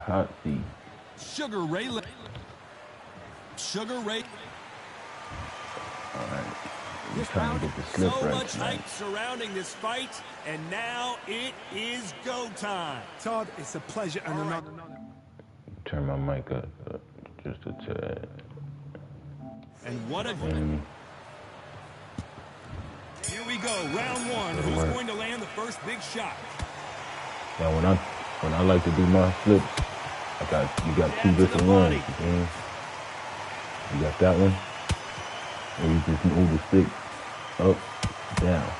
Hot seat. Sugar Ray. Sugar Ray. All right. We're trying to get the slip so right much tonight. hype surrounding this fight, and now it is go time. Todd, it's a pleasure and an honor. Turn my mic up just a tad. And what a... Here we go, round one. Who's going to land the first big shot? Now, when I like to do my flips, you got two different ones. You got that one, where you just move the stick up, down.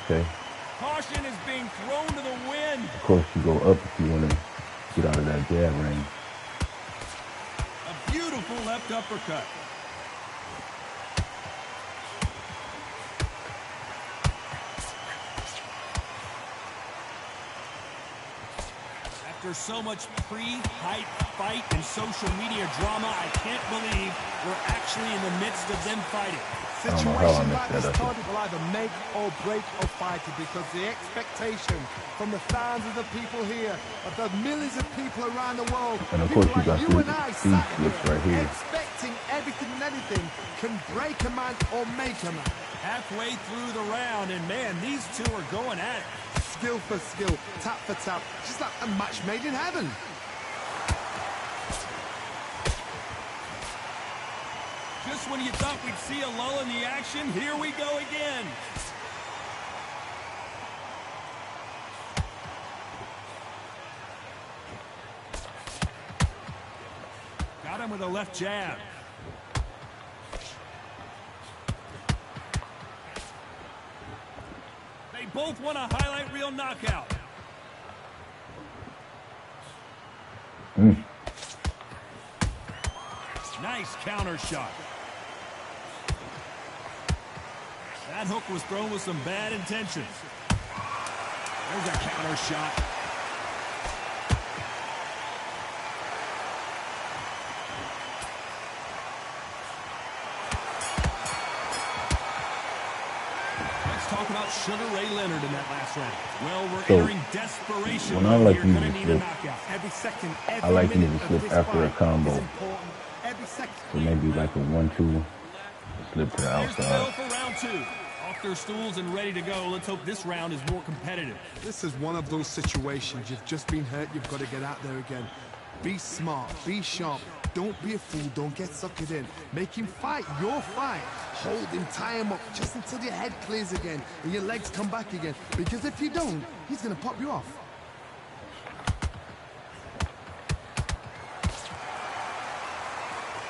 Okay. Caution is being thrown to the wind. Of course, you go up if you want to get out of that jab range. A beautiful left uppercut. After so much pre-hype fight and social media drama, I can't believe we're actually in the midst of them fighting. Situation like this, Todd, will either make or break a fighter because the expectation from the fans of the people here, of the millions of people around the world, and of course people like you and I these flips right here, expecting everything and anything can break a man or make a man. Halfway through the round, and man, these two are going at it. Skill for skill, tap for tap, just like a match made in heaven. Just when you thought we'd see a lull in the action, here we go again. Got him with a left jab. They both want a highlight reel knockout. Nice counter shot. That hook was thrown with some bad intentions. There's a counter shot. Let's talk about Sugar Ray Leonard in that last round. Well, we're entering desperation. When I like to You're use gonna the need a slip, knockout. Every second, I like to use the slip after a combo. Every second. So maybe like a 1-2 slip to the Here's the bell outside. for round two. Off their stools and ready to go. Let's hope this round is more competitive. This is one of those situations. You've just been hurt. You've got to get out there again. Be smart. Be sharp. Don't be a fool. Don't get suckered in. Make him fight your fight. Hold him. Tie him up just until your head clears again and your legs come back again. Because if you don't, he's going to pop you off.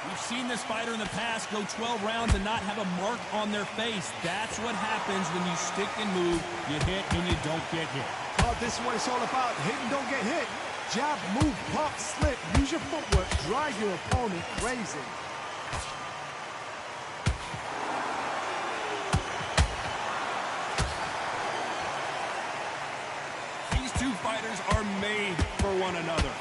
We've seen this fighter in the past go 12 rounds and not have a mark on their face. That's what happens when you stick and move. You hit and you don't get hit. Oh, this is what it's all about. Hit and don't get hit. Jab, move, pop, slip. Use your footwork. Drive your opponent crazy. These two fighters are made for one another.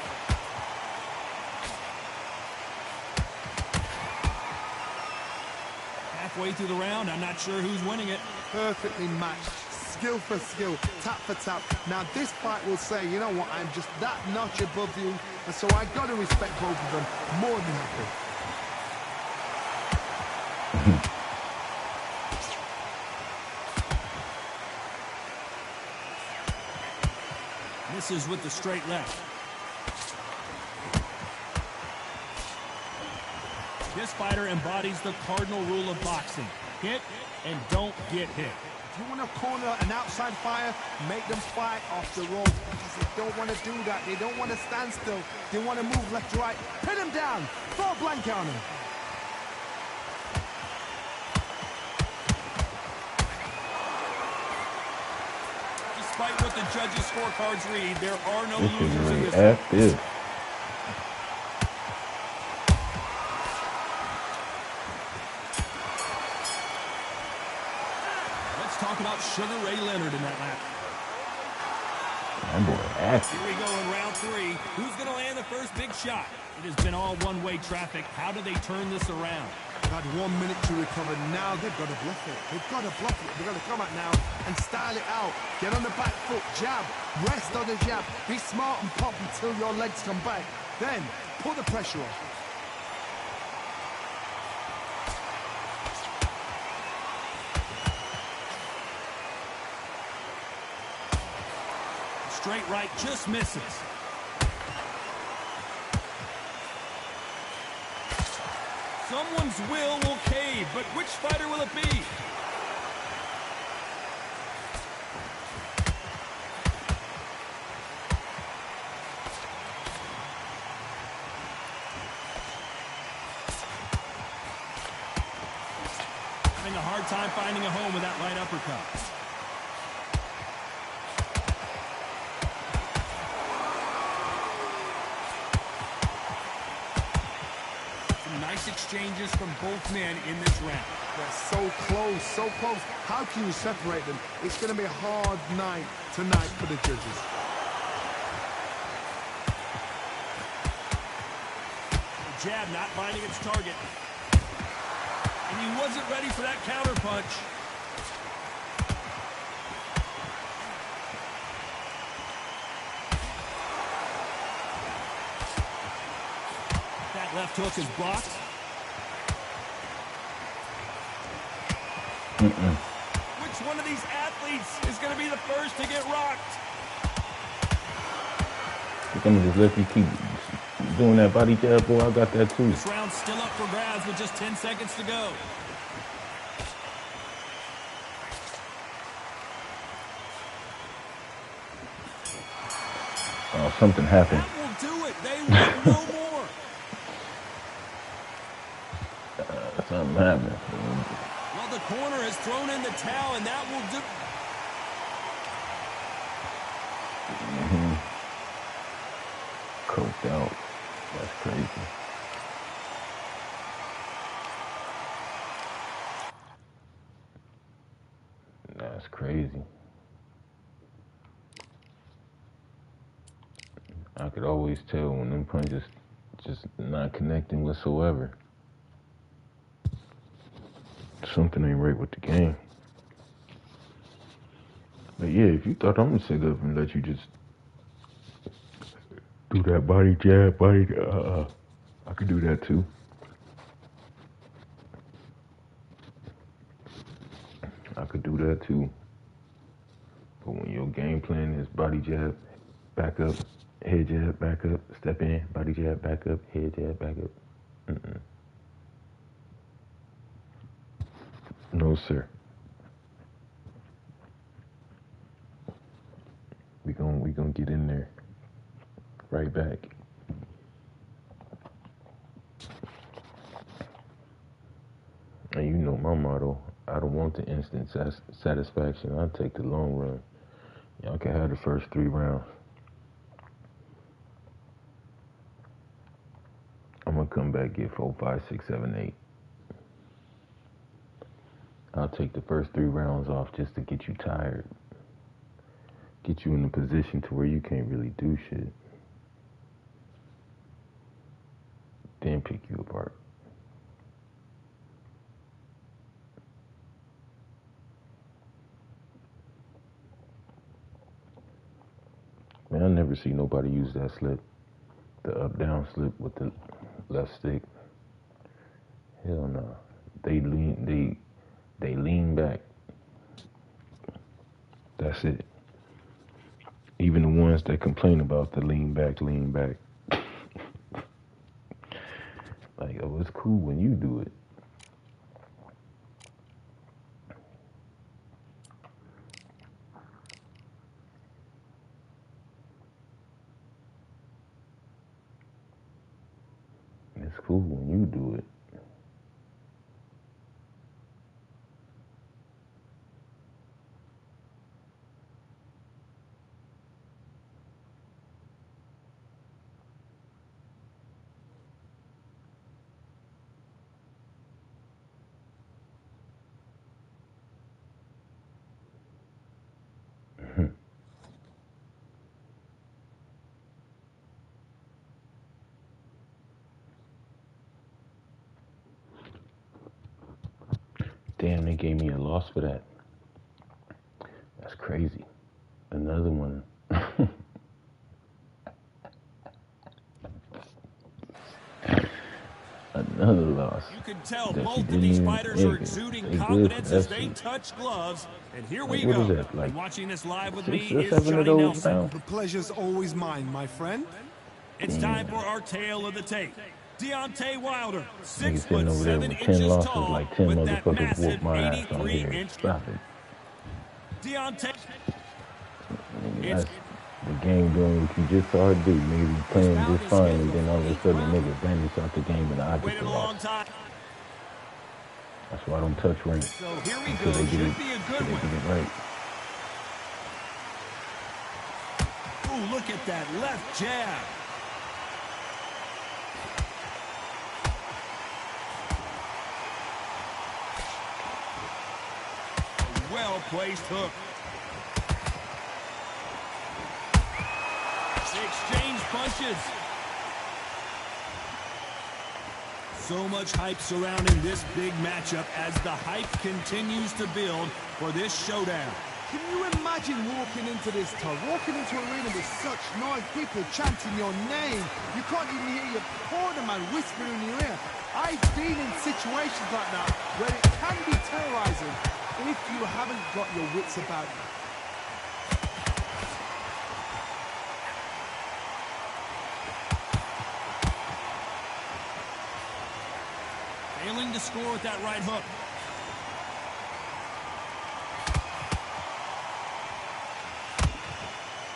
Halfway through the round, I'm not sure who's winning it. Perfectly matched. Skill for skill, tap for tap. Now this fight will say, you know what, I'm just that notch above you, and so I got to respect both of them more than happy. Misses with the straight left. This fighter embodies the cardinal rule of boxing. Hit and don't get hit. If you want to corner an outside fighter, make them fight off the rope because they don't want to do that. They don't want to stand still. They want to move left to right. Pin them down. Throw a blanket on them. Despite what the judges' scorecards read, there are no This is losers in really this. active. Let's talk about Sugar Ray Leonard in that lap. That boy active. Here we go in round three. Who's going to land the first big shot? It has been all one-way traffic. How do they turn this around? They've had 1 minute to recover. Now they've got to bluff it. They've got to bluff it. They've got to come out now and style it out. Get on the back foot, jab, rest on the jab. Be smart and pop until your legs come back. Then put the pressure on. Straight right, just misses. Someone's will cave, but which fighter will it be? Having a hard time finding a home with that right uppercut. Nice exchanges from both men in this round. They're so close, so close. How can you separate them? It's going to be a hard night tonight for the judges. The jab not finding its target. And he wasn't ready for that counter punch. That left hook is blocked. Which one of these athletes is going to be the first to get rocked? You're gonna just let you keep doing that body jab, boy. I got that too. This round's still up for grabs with just 10 seconds to go. Oh, something happened. That will do it. They want no more. Something happened. Well, the corner has thrown in the towel, and that will do. Coked out. That's crazy. That's crazy. I could always tell when them punches just not connecting whatsoever. Something ain't right with the game. But yeah, if you thought I'm gonna sit up and let you just do that body jab, I could do that too. I could do that too. But when your game plan is body jab, back up, head jab, back up, step in, body jab, back up, head jab, back up. No, sir. We gonna get in there. Right back. And you know my motto, I don't want the instant satisfaction. I take the long run. Y'all can have the first 3 rounds. I'm gonna come back, get 4, 5, 6, 7, 8. I'll take the first 3 rounds off just to get you tired. Get you in a position to where you can't really do shit. Then pick you apart. Man, I never see nobody use that slip. The up-down slip with the left stick. Hell no. They lean back. That's it. Even the ones that complain about the lean back. Like, oh, it's cool when you do it. It's cool when you do it. Damn, they gave me a loss for that. That's crazy. Another one. Another loss. You can tell both of these fighters are exuding confidence as they touch gloves. And here we go. What is that, like watching this live with 6 me or is 7 Johnny of those Nelson. now? The pleasure's always mine, my friend. It's time for our tale of the tape. Deontay Wilder, Niggas sitting over there 6'7" with 10 inches losses, tall, like 10 with that motherfuckers massive whooped my ass on here. 83-inch. Stop it. Deontay. That's the game doing what you just saw it do. Niggas be playing just fine, and then all of a sudden niggas vanish out the game and I get Waited the a long loss. time. That's why I don't touch rank. So here we Until go. they get Should it, be a until good they one. get it right. Ooh, look at that left jab. A well-placed hook. They exchange punches. So much hype surrounding this big matchup as the hype continues to build for this showdown. Can you imagine walking into this town, walking into an arena with such noise, people chanting your name? You can't even hear your corner man whispering in your ear. I've been in situations like that where it can be terrorizing if you haven't got your wits about you. Failing to score with that right hook.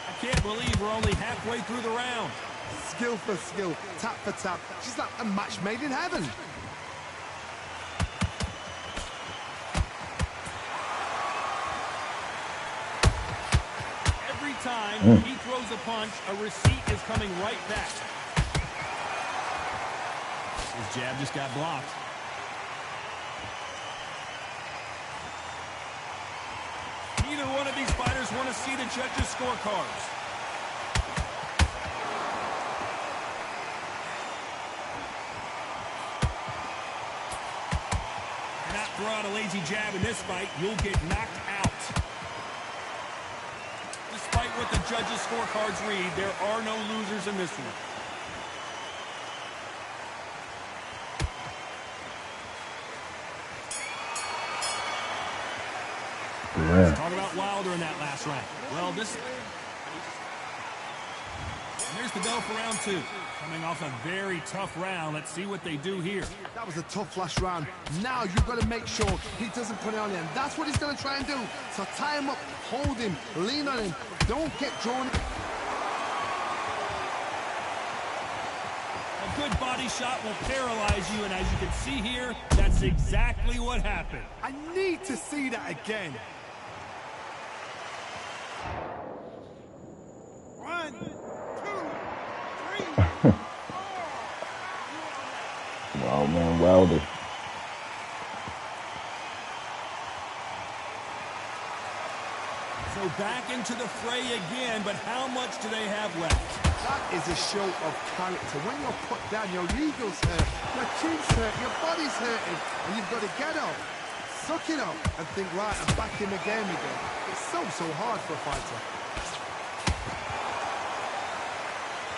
I can't believe we're only halfway through the round. Skill for skill, tap for tap, just like a match made in heaven. Every time he throws a punch, a receipt is coming right back. His jab just got blocked. Neither one of these fighters want to see the judges' scorecards. Cannot throw out a lazy jab in this fight. You'll get knocked out. Despite what the judges' scorecards read, there are no losers in this one. Yeah. Talk about Wilder in that last round. Well, this... And there's the go for round two. Coming off a very tough round. Let's see what they do here. That was a tough last round. Now you've got to make sure he doesn't put it on him. That's what he's going to try and do. So tie him up, hold him, lean on him. Don't get drawn. A good body shot will paralyze you, and as you can see here, that's exactly what happened. I need to see that again. One, two, three. Wow, man, Wilder. So back into the fray again, but how much do they have left? That is a show of character. When you're put down, your ego's hurt, your chin's hurt, your body's hurting, and you've got to get up, suck it up, and think, right, I'm back in the game again. It's so hard for a fighter.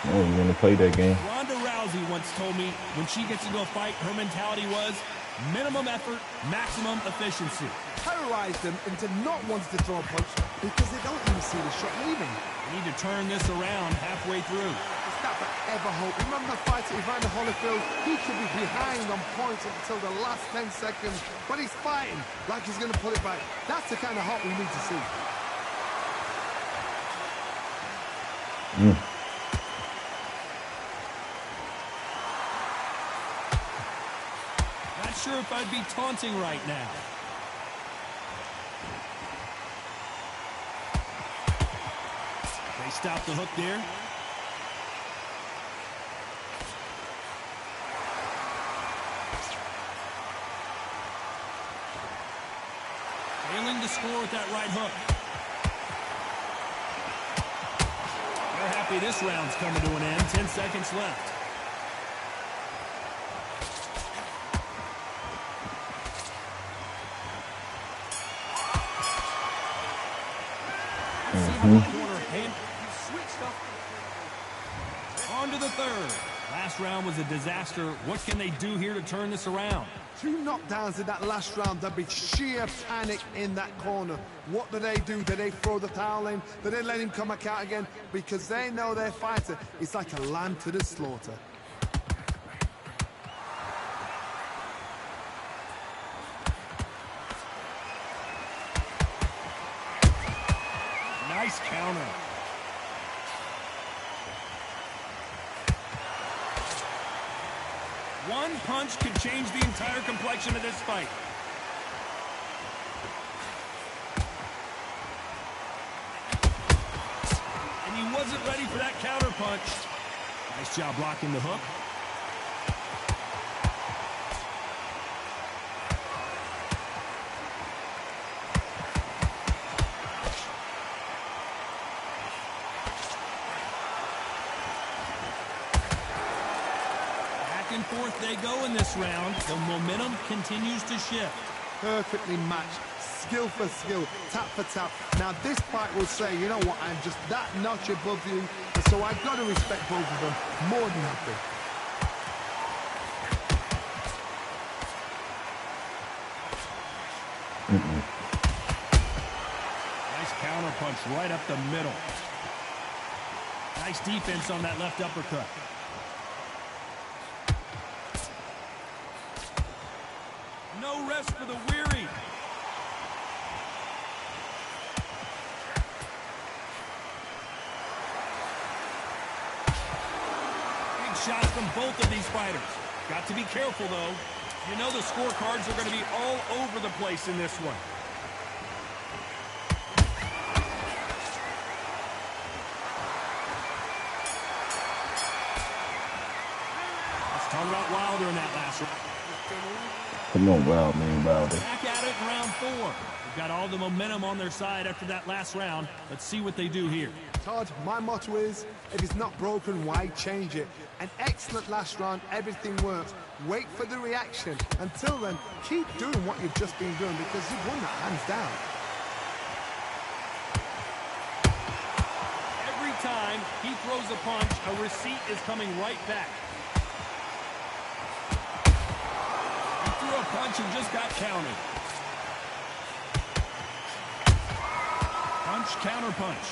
Oh, you want to play that game? Ronda Rousey once told me when she gets into a fight, her mentality was minimum effort, maximum efficiency. Terrorize them into not wanting to throw a punch because they don't even see the shot leaving. We need to turn this around halfway through. It's that forever hope. Remember the fight at Evander Holyfield? He could be behind on points until the last 10 seconds, but he's fighting like he's going to pull it back. That's the kind of hope we need to see. Not sure if I'd be taunting right now. They stop the hook there. Failing to score with that right hook. They're happy this round's coming to an end. 10 seconds left. from the corner. On to the third. Last round was a disaster. What can they do here to turn this around? 2 knockdowns in that last round. There'd be sheer panic in that corner. What do? Do they throw the towel in? Do they let him come back out again? Because they know their fighter is like a lamb to the slaughter. Nice counter. One punch could change the entire complexion of this fight. And he wasn't ready for that counter punch. Nice job blocking the hook. And forth they go in this round. The momentum continues to shift. Perfectly matched, skill for skill, tap for tap. Now this fight will say, you know what, I'm just that notch above you, and so I've got to respect both of them more than happy. Nice counter punch right up the middle. Nice defense on that left uppercut. No rest for the weary. Big shots from both of these fighters. Got to be careful, though. You know the scorecards are going to be all over the place in this one. Let's talk about Wilder in that last round. Come on, Wilder, man, Wilder. Back at it in round 4. They've got all the momentum on their side after that last round. Let's see what they do here. Todd, my motto is, if it's not broken, why change it? An excellent last round, everything works. Wait for the reaction. Until then, keep doing what you've just been doing because you've won that hands down. Every time he throws a punch, a receipt is coming right back. Threw a punch and just got countered. Punch, counter punch.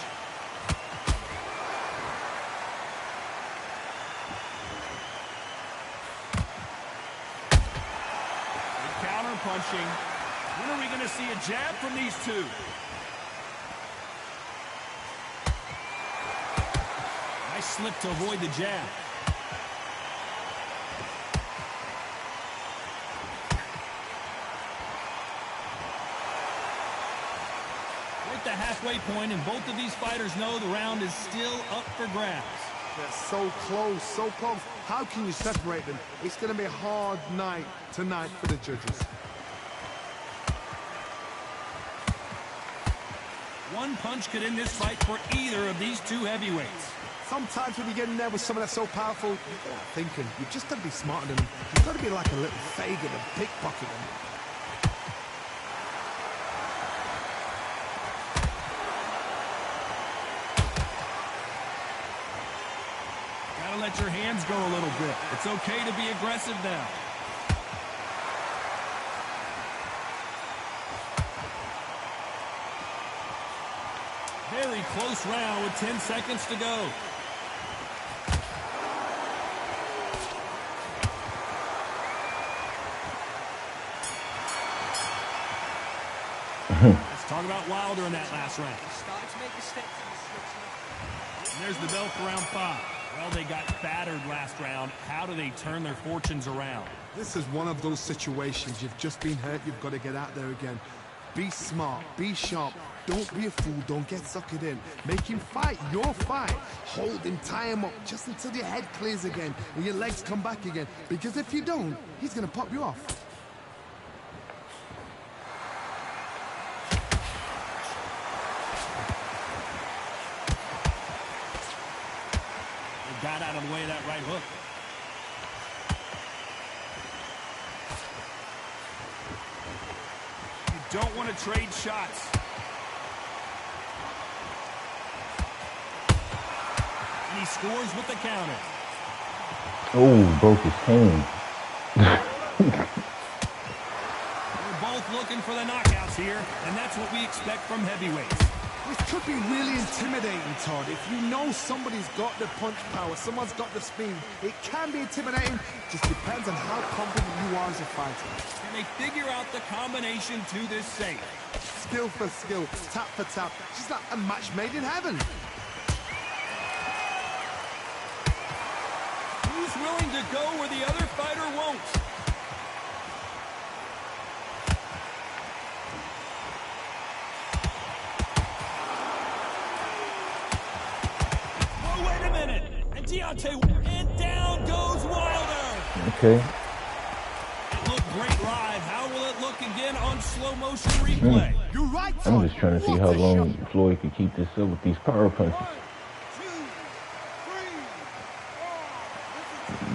Good counter punching. When are we going to see a jab from these two? Nice slip to avoid the jab. The halfway point, and both of these fighters know the round is still up for grabs. They're so close, so close. How can you separate them? It's going to be a hard night tonight for the judges. One punch could end this fight for either of these two heavyweights. Sometimes when you get in there with someone that's so powerful, you're thinking, you've just got to be smarter than them. You've got to be like a little Fagin and pickpocket them. Let your hands go a little bit. It's okay to be aggressive now. Very close round with 10 seconds to go. Let's talk about Wilder in that last round. And there's the bell for round 5. Well, they got battered last round. How do they turn their fortunes around? This is one of those situations. You've just been hurt. You've got to get out there again. Be smart. Be sharp. Don't be a fool. Don't get suckered in. Make him fight your fight. Hold him, tie him up just until your head clears again and your legs come back again. Because if you don't, he's going to pop you off. Got out of the way of that right hook. You don't want to trade shots. And he scores with the counter. Oh, broke his hand. They're both looking for the knockouts here, and that's what we expect from heavyweights. This could be really intimidating, Todd. If you know somebody's got the punch power, someone's got the speed, it can be intimidating. Just depends on how confident you are as a fighter. Can they figure out the combination to this safe? Skill for skill, tap for tap, just like a match made in heaven. Who's willing to go where the other fighter won't? Oh, wait a minute. And Deontay, and down goes Wilder. Okay. It looked great live. How will it look again on slow motion replay? You're right, Todd. I'm just trying to see how long Floyd can keep this up with these power punches.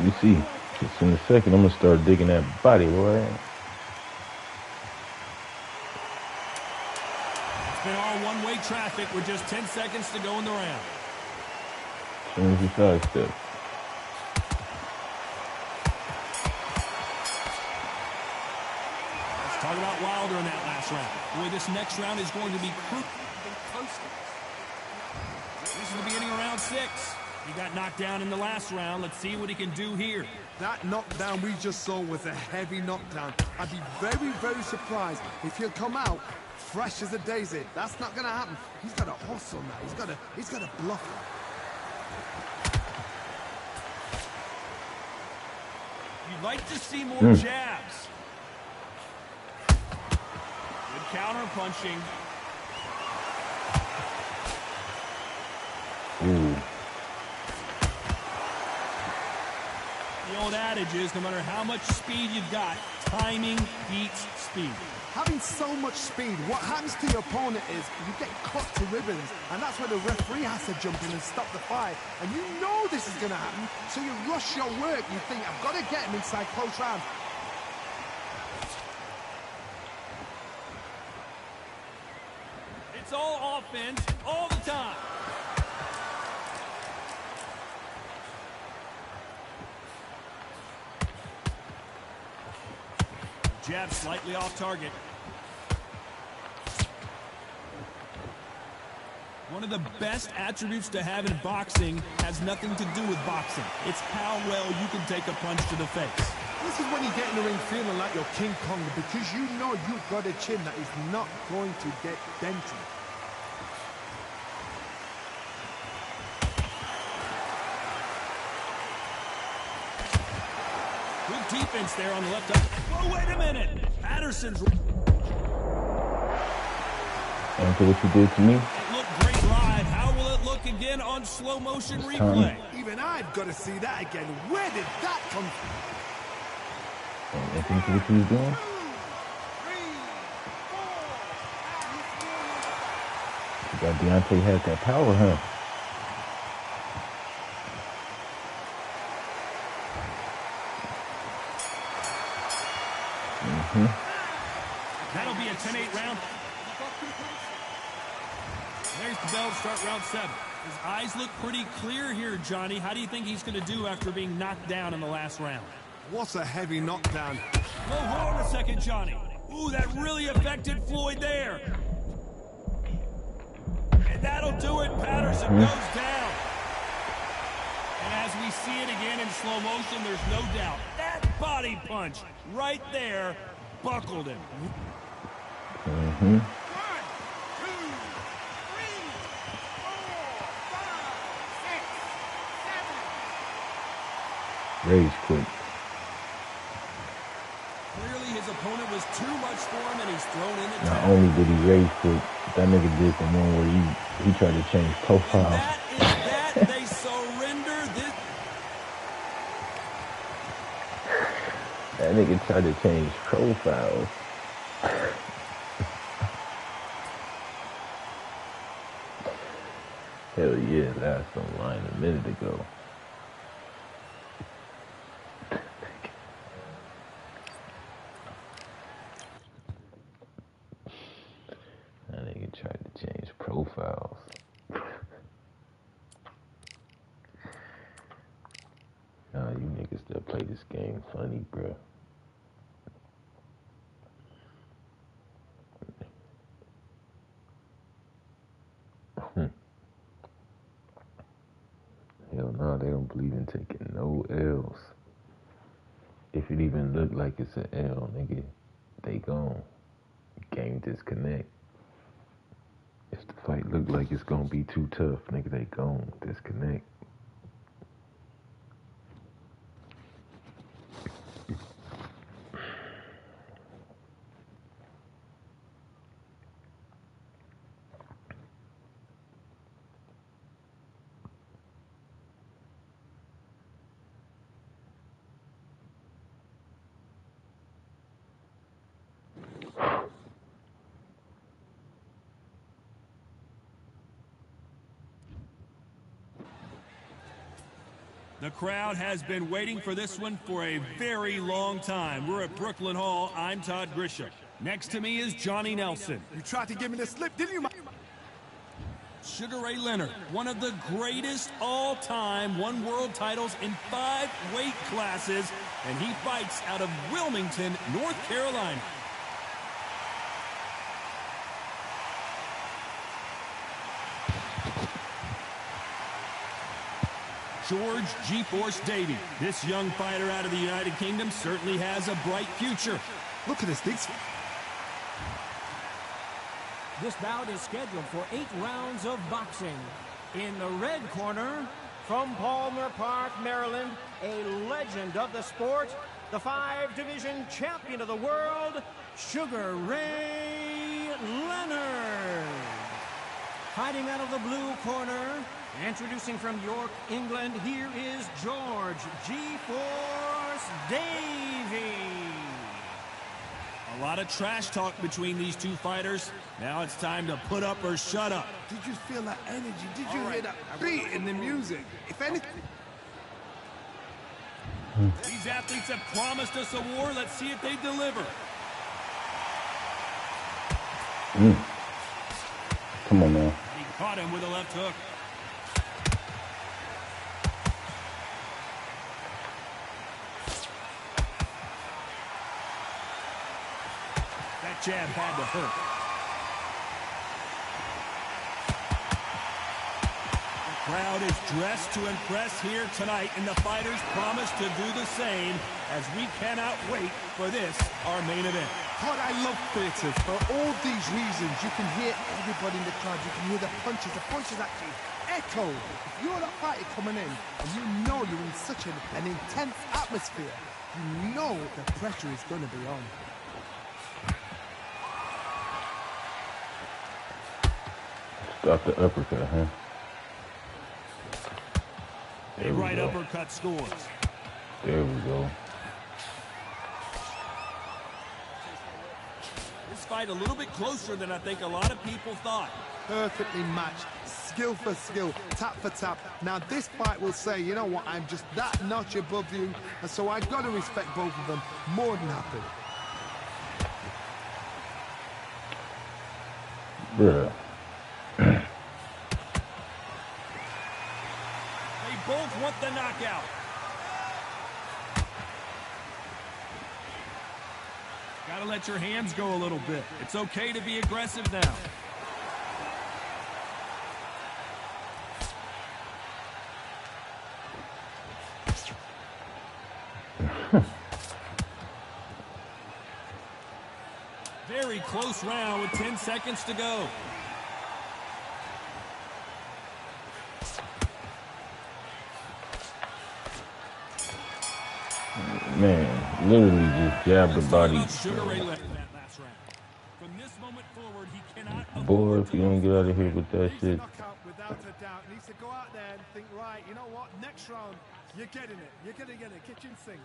You see, just in a second, I'm gonna start digging that body, boy. It's been all one-way traffic with just 10 seconds to go in the round. As soon as he sidestep. Let's talk about Wilder in that last round. Boy, this next round is going to be crucial. This is the beginning of round 6. He got knocked down in the last round. Let's see what he can do here. That knockdown we just saw was a heavy knockdown. I'd be very, very surprised if he'll come out fresh as a daisy. That's not going to happen. He's got to hustle now. He's got to bluff him. You'd like to see more jabs. Good counter punching. Ooh. The old adage is no matter how much speed you've got, timing beats speed. Having so much speed, what happens to your opponent is you get cut to ribbons, and that's where the referee has to jump in and stop the fight. And you know this is going to happen, so you rush your work. You think, I've got to get him inside close round. It's all offense all the time. Jab slightly off target. One of the best attributes to have in boxing has nothing to do with boxing. It's how well you can take a punch to the face. This is when you get in the ring feeling like you're King Kong, because you know you've got a chin that is not going to get dented. Good defense there on the left side. Oh, wait a minute. Patterson's... After what you did to me, It looked great live. How will it look again on slow motion replay? Even I've got to see that again. Where did that come from? after what you was doing, you got Deontay had that power, huh? That'll be a 10-8 round. There's the bell to start round 7. His eyes look pretty clear here, Johnny. How do you think he's going to do after being knocked down in the last round? What a heavy knockdown. Well, hold on a second, Johnny. Ooh, that really affected Floyd there. And that'll do it. Patterson goes down. And as we see it again in slow motion, there's no doubt. That body punch right there buckled him. Rage quick. Clearly his opponent was too much for him, and he's thrown in the Not towel. only did he rage quick, that nigga did the one where he tried to change profile. That is that. They surrender this. That nigga tried to change profiles. Hell yeah, that's the line a minute ago. That nigga tried to change profiles. play this game funny, bro. Hell no, they don't believe in taking no L's. If it even look like it's an L, nigga, they gone. Game disconnect. If the fight look like it's gonna be too tough, nigga, they gone. Disconnect. The crowd has been waiting for this one for a very long time. We're at Brooklyn Hall. I'm Todd Grisham. Next to me is Johnny Nelson. You tried to give me the slip, didn't you, man? Sugar Ray Leonard, one of the greatest all-time, won world titles in 5 weight classes, and he fights out of Wilmington, North Carolina. George G-Force Davey. This young fighter out of the United Kingdom certainly has a bright future. Look at this thing. This bout is scheduled for 8 rounds of boxing. In the red corner, from Palmer Park, Maryland, a legend of the sport, the 5-division champion of the world, Sugar Ray Leonard. Fighting out of the blue corner, introducing from York, England, here is George G-Force Davey. A lot of trash talk between these two fighters. Now it's time to put up or shut up. Did you feel that energy? Did you hear that beat in the music? If anything... These athletes have promised us a war. Let's see if they deliver. Come on, man. He caught him with a left hook. That jab had to hurt. The crowd is dressed to impress here tonight, and the fighters promise to do the same as we cannot wait for this, our main event. Todd, I love theatres. For all these reasons, you can hear everybody in the crowd. You can hear the punches. The punches actually echo. If you're a fighter coming in and you know you're in such an intense atmosphere, you know the pressure is going to be on. Stop the uppercut, huh? A right uppercut scores. There we go. This fight a little bit closer than I think a lot of people thought. Perfectly matched, skill for skill, tap for tap. Now this fight will say, you know what, I'm just that notch above you, and so I've got to respect both of them more than happy. Bruh. They both want the knockout. Gotta let your hands go a little bit. It's okay to be aggressive now. Very close round with 10 seconds to go. Man, literally just jabbed the body. Sugar Ray left that last round. From this moment forward, he cannot. Boy, if you don't get out of here with that shit. Knockout without a doubt. Needs to go out there and think, right, you know what, next round, you're getting it. You're going to get it. Kitchen sink.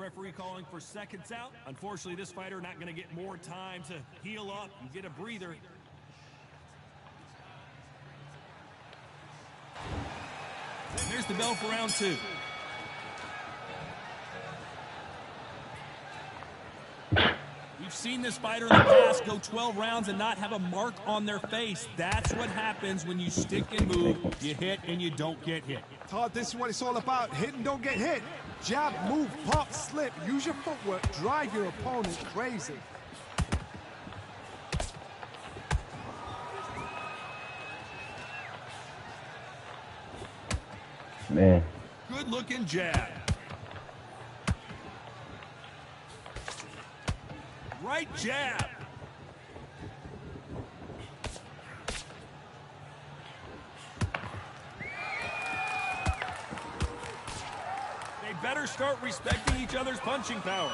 Referee calling for seconds out. Unfortunately, this fighter not going to get more time to heal up and get a breather. There's the bell for round 2. We've seen this fighter in the past go 12 rounds and not have a mark on their face. That's what happens when you stick and move. You hit and you don't get hit. Todd, this is what it's all about. Hit and don't get hit. Jab, move, pop, slip. Use your footwork. Drive your opponent crazy. Man. Good looking jab. Right jab. They better start respecting each other's punching power.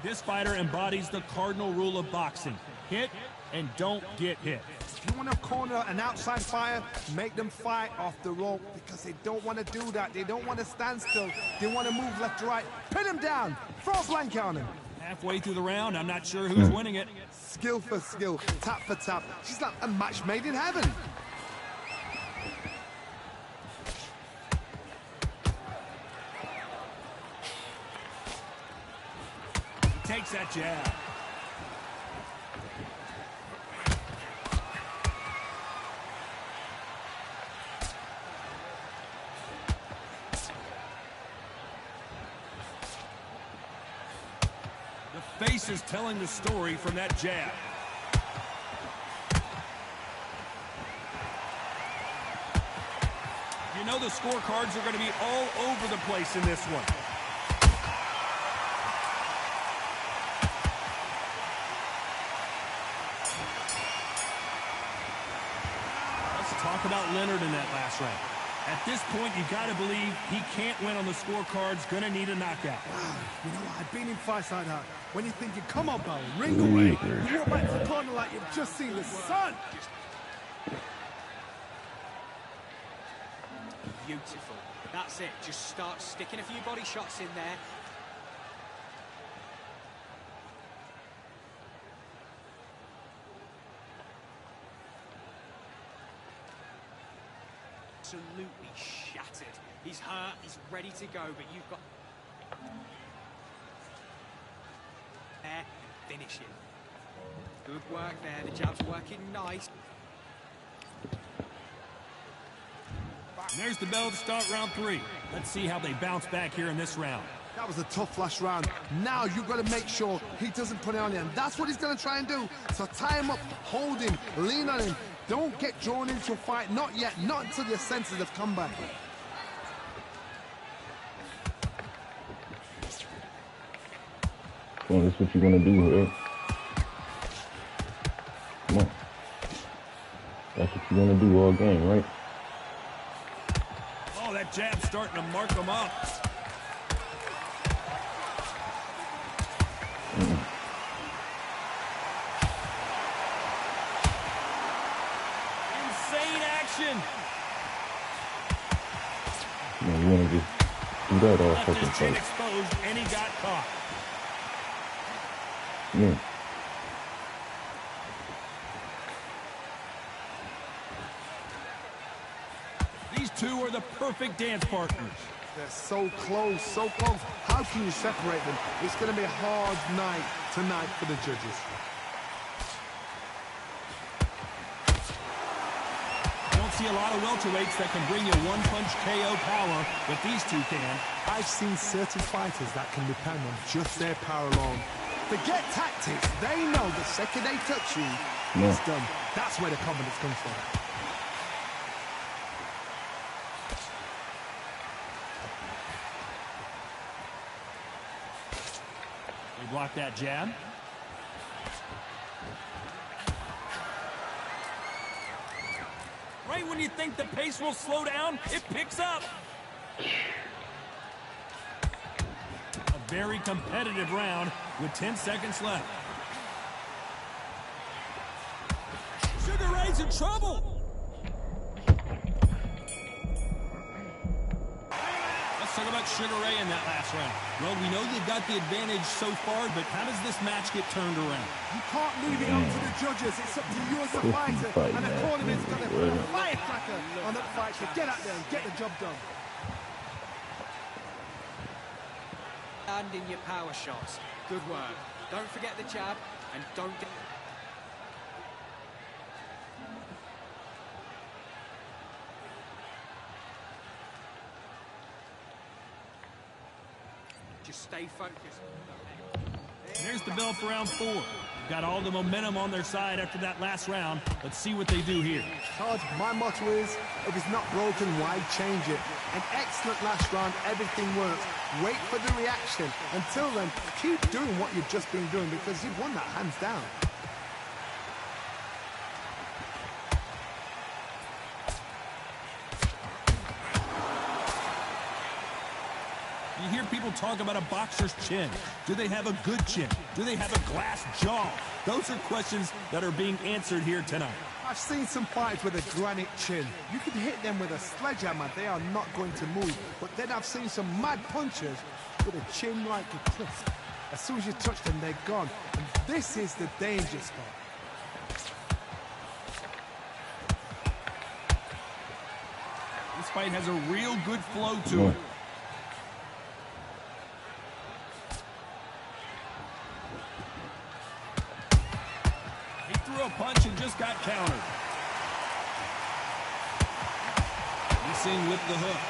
This fighter embodies the cardinal rule of boxing. Hit and don't get hit. If you want to corner an outside fighter, make them fight off the rope because they don't want to do that. They don't want to stand still. They want to move left to right. Pin him down. Throw a blanket on him. Halfway through the round, I'm not sure who's winning it. Skill for skill, tap for tap. She's like a match made in heaven. He takes that jab. The face is telling the story from that jab. You know the scorecards are going to be all over the place in this one. Let's talk about Leonard in that last round. At this point, you got to believe he can't win on the scorecards. Going to need a knockout. Wow, you know what? I've been in fights like that. When you're thinking, come on, Bowen, ring away. You walk back to the corner like you've just seen the sun. Beautiful. That's it. Just start sticking a few body shots in there. Absolutely shattered. He's hurt, he's ready to go, but you've got... There, finish him. Good work there, the jab's working nice. And there's the bell to start round 3. Let's see how they bounce back here in this round. That was a tough last round. Now you've got to make sure he doesn't put it on you, and that's what he's going to try and do. So tie him up, hold him, lean on him. Don't get drawn into a fight. Not yet. Not until your senses have come back. Come on, that's what you're going to do here. Come on. That's what you're going to do all game, right? Oh, that jab's starting to mark him up. Insane action. Yeah, you want to just do that all Left fucking his chin fight. exposed, and he got caught. Yeah. These two are the perfect dance partners. They're so close, so close. How can you separate them? It's going to be a hard night tonight for the judges. Don't see a lot of welterweights that can bring you one-punch KO power, but these two can. I've seen certain fighters that can depend on just their power alone. Forget tactics. They know the second they touch you, it's done. That's where the confidence comes from. They block that jab. Right when you think the pace will slow down, it picks up. A very competitive round with 10 seconds left. Sugar Ray's in trouble. Sugar Ray in that last round? Well, we know they've got the advantage so far, but how does this match get turned around? You can't leave it up to the judges. It's up to you as a fighter. And the tournament's got to put a firecracker on that fight. So get out there and get the job done. And in your power shots. Good work. Don't forget the jab, and don't get... Just stay focused. There's the bell for round 4. Got all the momentum on their side after that last round. Let's see what they do here. Todd, my motto is, if it's not broken, why change it? An excellent last round, everything works. Wait for the reaction. Until then, keep doing what you've just been doing because you've won that hands down. You hear people talk about a boxer's chin. Do they have a good chin? Do they have a glass jaw? Those are questions that are being answered here tonight. I've seen some fighters with a granite chin. You can hit them with a sledgehammer, they are not going to move. But then I've seen some mad punchers with a chin like a cliff. As soon as you touch them, they're gone. And this is the danger spot. This fight has a real good flow to it. A punch and just got countered. He's seeing with the hook.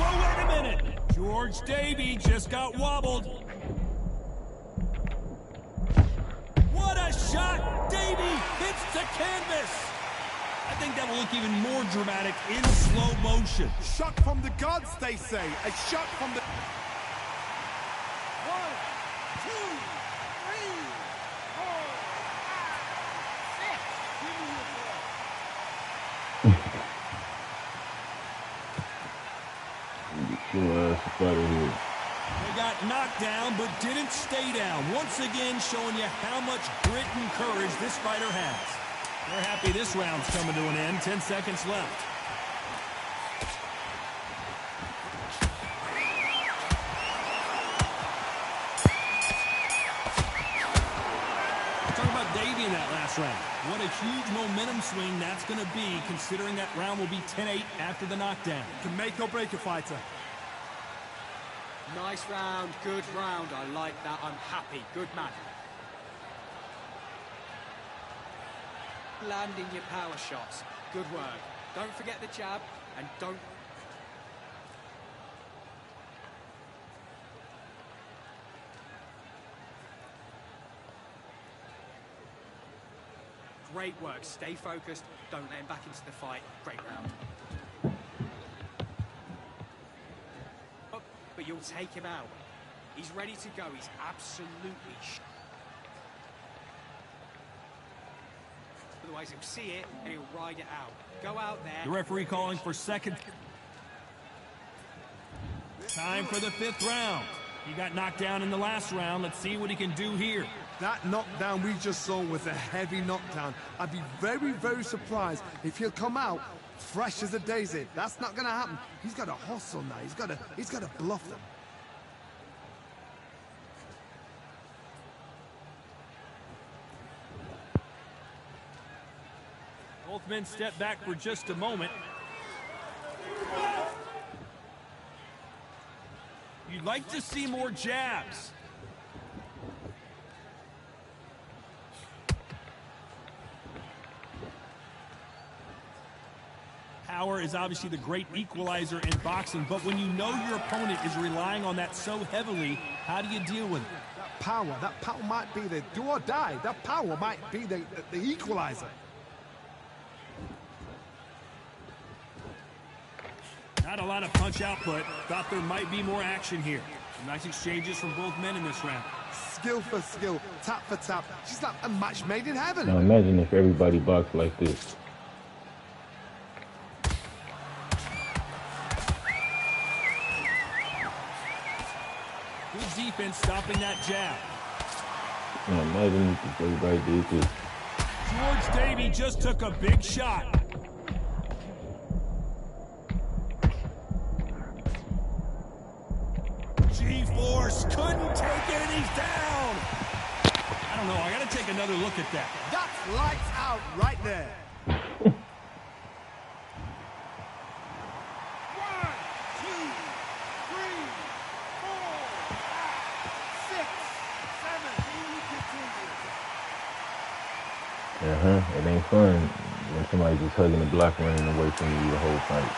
Whoa, wait a minute. George Davey just got wobbled. What a shot. Davey hits the canvas. I think that will look even more dramatic in slow motion. Shot from the gods, they say. A shot from the... 1, 2, 3, 4, 5, 6. Give me the floor. They got knocked down, but didn't stay down. Once again, showing you how much grit and courage this fighter has. They're happy this round's coming to an end. 10 seconds left. Talk about Davey in that last round. What a huge momentum swing that's going to be, considering that round will be 10-8 after the knockdown. Can make or break a fighter. Nice round, good round. I like that. I'm happy. Good man. Landing your power shots. Good work. Don't forget the jab, and don't... Great work. Stay focused. Don't let him back into the fight. Great round. But you'll take him out. He's ready to go. He's absolutely... Otherwise, he'll see it and he'll ride it out. Go out there. The referee calling for second. Time for the 5th round. He got knocked down in the last round. Let's see what he can do here. That knockdown we just saw was a heavy knockdown. I'd be very, very surprised if he'll come out fresh as a daisy. That's not going to happen. He's got to hustle now. He's got to bluff them. Both men step back for just a moment. You'd like to see more jabs. Power is obviously the great equalizer in boxing, but when you know your opponent is relying on that so heavily, how do you deal with it? That power might be the do or die. That power might be the equalizer. Not a lot of punch output. Thought there might be more action here. Some nice exchanges from both men in this round. Skill for skill, tap for tap. She's like a match made in heaven. Now imagine if everybody boxed like this. Good defense stopping that jab. Now imagine if everybody did this. George Davey just took a big shot. G-force couldn't take it, and he's down. I don't know. I got to take another look at that. That's lights out right there. 1, 2, 3, 4, 5, 6, 7. It ain't fun when somebody's just hugging the block running away from you the whole fight.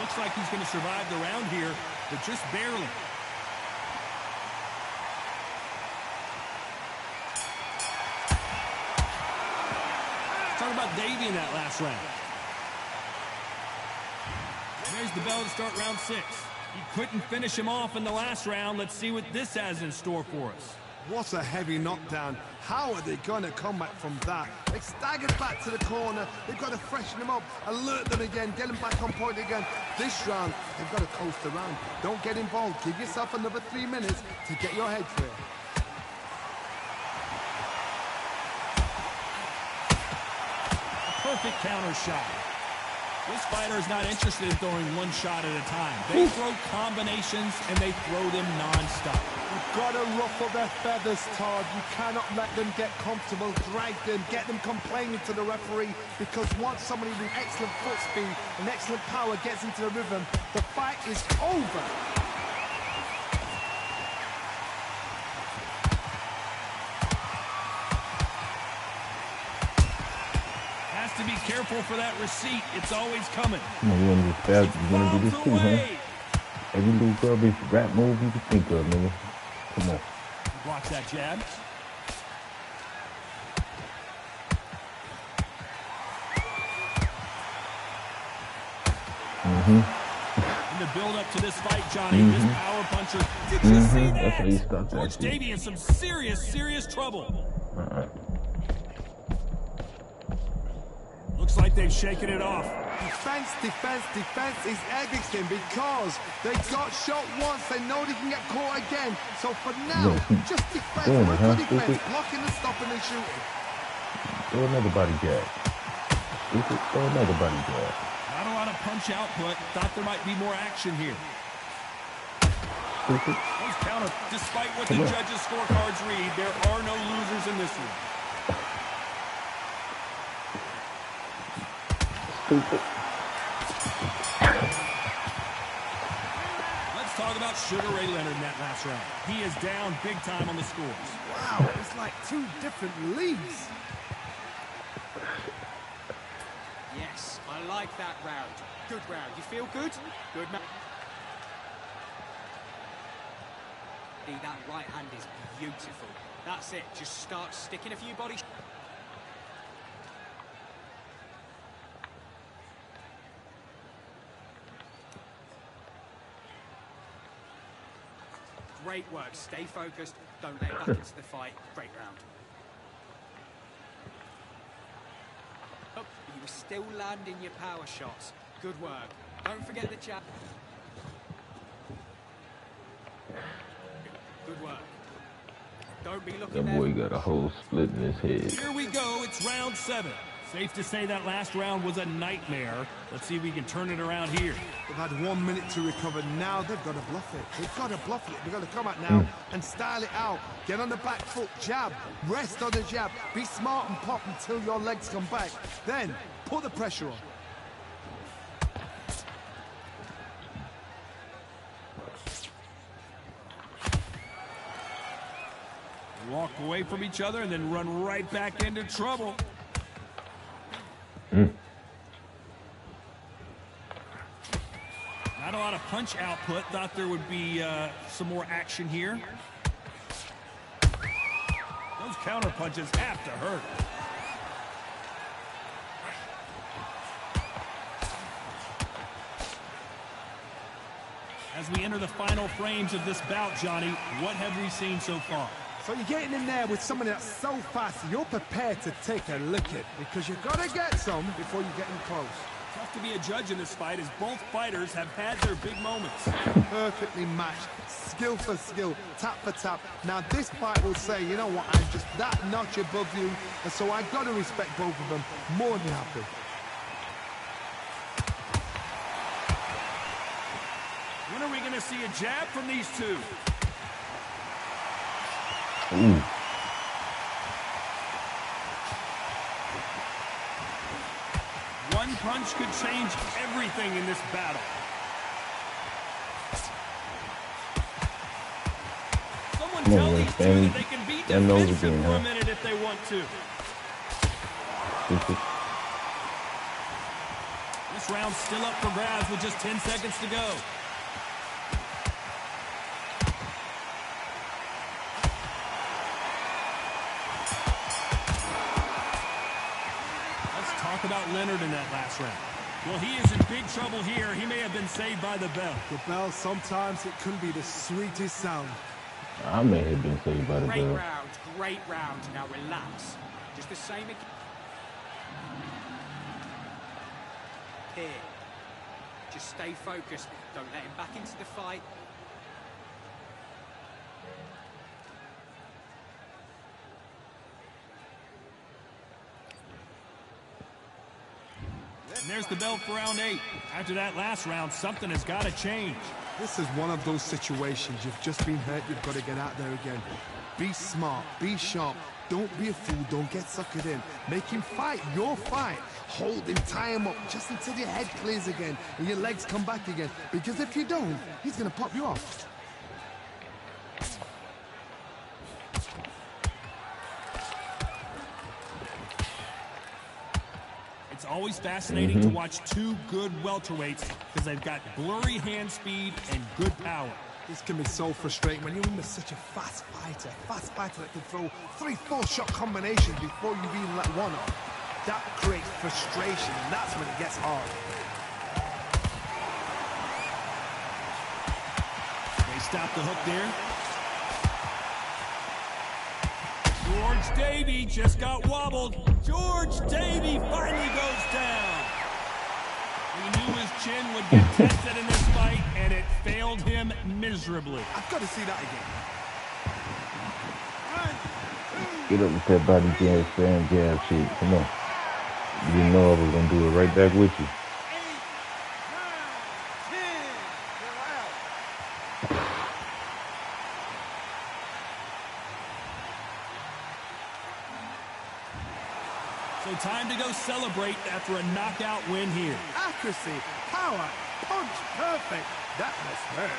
Looks like he's going to survive the round here, but just barely. Talk about Davey in that last round. There's the bell to start round 6. He couldn't finish him off in the last round. Let's see what this has in store for us. What a heavy knockdown. How are they going to come back from that? They staggered back to the corner. They've got to freshen them up, alert them again, get them back on point again. This round, they've got to coast around. Don't get involved. Give yourself another 3 minutes to get your head clear. Perfect counter shot. This fighter is not interested in throwing one shot at a time. They throw combinations, and they throw them non-stop. You've got to ruffle their feathers, Todd. You cannot let them get comfortable, drag them, get them complaining to the referee, because once somebody with excellent foot speed and excellent power gets into the rhythm, the fight is over. To be careful for that receipt. It's always coming. You want to do this too, huh? Every little garbage rap move you can think of, nigga. Come on. Blocks that jab. In the build-up to this fight, Johnny, this power puncher. Did you see that? That's how you stop that. George Davey in some serious trouble. Looks like they've shaken it off. Defense is everything, because they got shot once. They know they can get caught again. So for now, just defense. Defense, blocking and stopping and shooting. Throw another body jab. Throw another body jab. Not a lot of punch output. Thought there might be more action here. Those counter, despite what the judges' scorecards read, there are no losers in this one. Let's talk about Sugar Ray Leonard in that last round. He is down big time on the scores. Wow, it's like 2 different leagues. Yes, I like that round. Good round. You feel good? Good, man. That right hand is beautiful. That's it. Just start sticking a few body. Great work. Stay focused. Don't let back into the fight. Great round. Oh, you were still landing your power shots. Good work. Don't forget the jab. Good work. Don't be looking That boy got a whole split in his head. Here we go. It's round 7. Safe to say that last round was a nightmare. Let's see if we can turn it around here. They've had 1 minute to recover. Now they've got to bluff it. They've got to bluff it. They've got to come out now and style it out. Get on the back foot, jab, rest on the jab. Be smart and pop until your legs come back. Then put the pressure on. Walk away from each other and then run right back into trouble. Not a lot of punch output. Thought there would be some more action here. Those counter punches have to hurt. As we enter the final frames of this bout, Johnny, what have we seen so far? So you're getting in there with somebody that's so fast, you're prepared to take a lick it, because you've got to get some before you get in close. Tough to be a judge in this fight as both fighters have had their big moments. Perfectly matched, skill for skill, tap for tap. Now this fight will say, you know what, I'm just that notch above you, and so I've got to respect both of them. More than happy. When are we going to see a jab from these two? Ooh. One punch could change everything in this battle. Someone tell these two that they can be defensive for a minute if they want to. This round's still up for grabs with just 10 seconds to go. Talk about Leonard in that last round. Well, he is in big trouble here. He may have been saved by the bell. The bell, sometimes it can be the sweetest sound. I may have been saved by the bell. Great round. Now relax. Just the same again. Here. Just stay focused. Don't let him back into the fight. And there's the bell for round 8. After that last round, something has got to change. This is one of those situations. You've just been hurt. You've got to get out there again. Be smart. Be sharp. Don't be a fool. Don't get suckered in. Make him fight your fight. Hold him, tie him up just until your head clears again and your legs come back again. Because if you don't, he's going to pop you off. It's always fascinating to watch two good welterweights because they've got blurry hand speed and good power. This can be so frustrating when you're in such a fast fighter that can throw 3-4 shot combinations before you've even let one off. That creates frustration, and that's when it gets hard. They stop the hook there. George Davey just got wobbled. George Davey finally goes down. He knew his chin would get tested in this fight, and it failed him miserably. I've got to see that again. Get up with that body jab, stand jab shit. Come on. You didn't know I was going to do it right back with you. So time to go celebrate after a knockout win here. Accuracy, power, punch, perfect. That must hurt.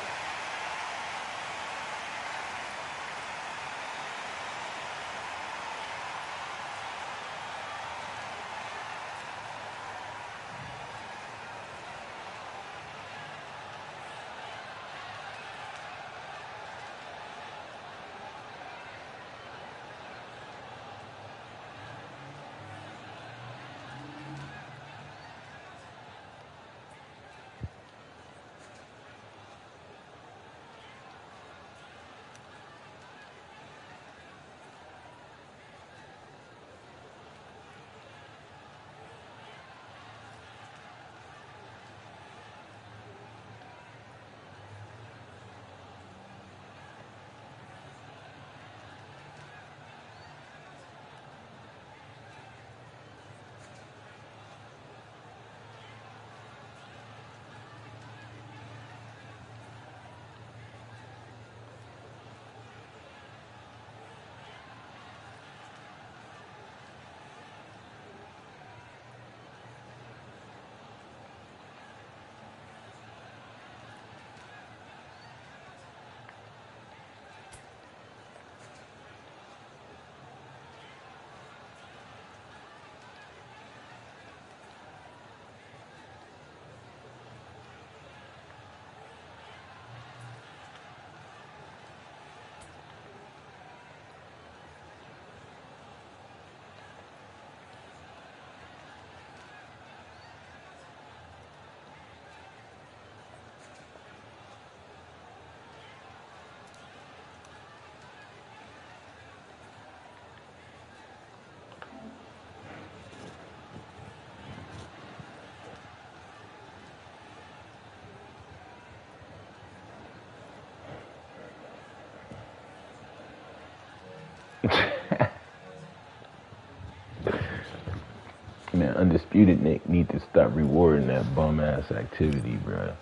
Man, Undisputed Nick need to stop rewarding that bum-ass activity, bruh.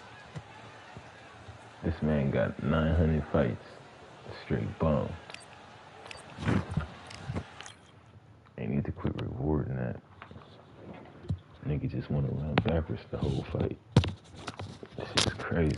This man got 900 fights. Straight bum. They need to quit rewarding that. Nigga just went around backwards the whole fight. This is crazy.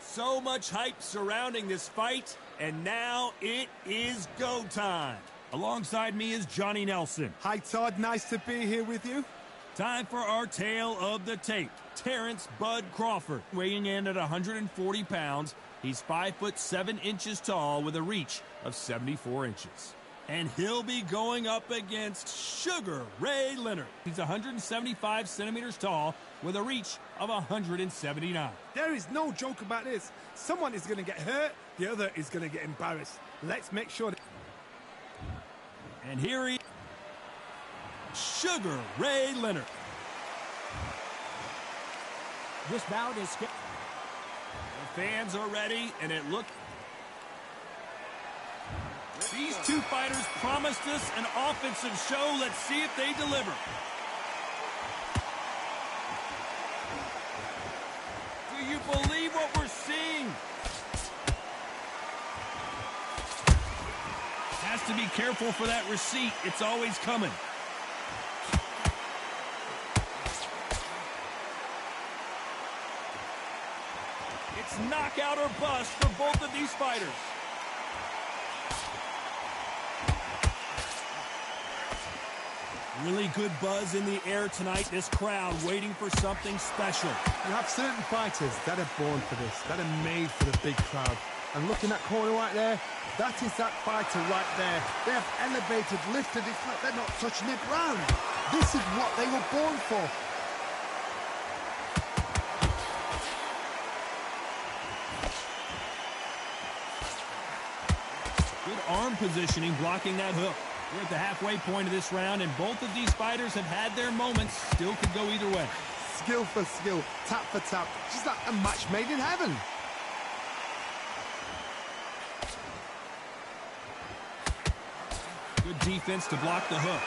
So much hype surrounding this fight, and now it is go time. Alongside me is Johnny Nelson. Hi, Todd. Nice to be here with you. Time for our tale of the tape. Terrence Bud Crawford, weighing in at 140 pounds. He's 5'7" tall with a reach of 74 inches. And he'll be going up against Sugar Ray Leonard. He's 175 centimeters tall with a reach of 179. There is no joke about this. Someone is going to get hurt, the other is going to get embarrassed. Let's make sure. And here he is, Sugar Ray Leonard. This bout is scheduled. The fans are ready, and it looks... These two fighters promised us an offensive show. Let's see if they deliver. Do you believe what we're seeing? Has to be careful for that receipt. It's always coming. It's knockout or bust for both of these fighters. Really good buzz in the air tonight. This crowd waiting for something special. You have certain fighters that are born for this, that are made for the big crowd. And looking at that corner right there, that is that fighter right there. They have elevated, lifted, it's like they're not touching the ground. This is what they were born for. Good arm positioning, blocking that hook. We're at the halfway point of this round, and both of these fighters have had their moments. Still could go either way. Skill for skill, tap for tap. Just like a match made in heaven. Good defense to block the hook.